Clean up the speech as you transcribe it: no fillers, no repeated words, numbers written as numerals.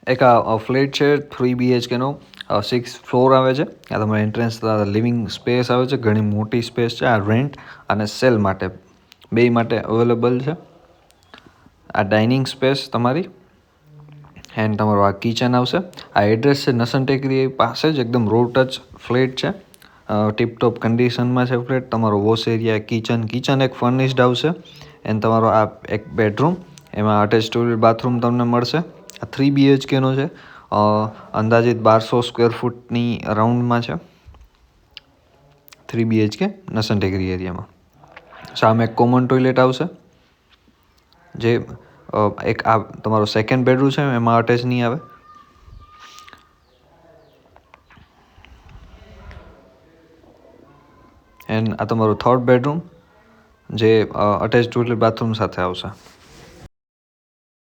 એક આ ફ્લેટ છે 3 BHKનો 6 ફ્લોર આવે છે. આ તમારે એન્ટ્રન્સ લિવિંગ સ્પેસ આવે છે, ઘણી મોટી સ્પેસ છે. આ રેન્ટ અને સેલ માટે બેય માટે અવેલેબલ છે. આ ડાઇનિંગ સ્પેસ તમારી એન્ડ તમારો આ કિચન આવશે. આ એડ્રેસ છે નસન ટેકરી પાસે જ, એકદમ રોડ ટચ ફ્લેટ છે. ટીપટોપ કન્ડિશનમાં છે ફ્લેટ. તમારો વોશ એરિયા, કિચન એક ફર્નિશ્ડ આવશે. એન્ડ તમારો આ એક બેડરૂમ, એમાં અટેચ ટોયલેટ બાથરૂમ તમને મળશે. આ 3 BHKનો છે. અંદાજિત 1200 સ્ક્વેર ફૂટની અરાઉન્ડમાં છે. 3 BHK નસન ટેકરી એરિયામાં. સામે એક કોમન ટોયલેટ આવશે, જે એક આ તમારો સેકન્ડ બેડરૂમ છે એમાં અટેચ નહીં આવે. એન્ડ આ તમારું થર્ડ બેડરૂમ, જે અટેચ ટોયલેટ બાથરૂમ સાથે આવશે.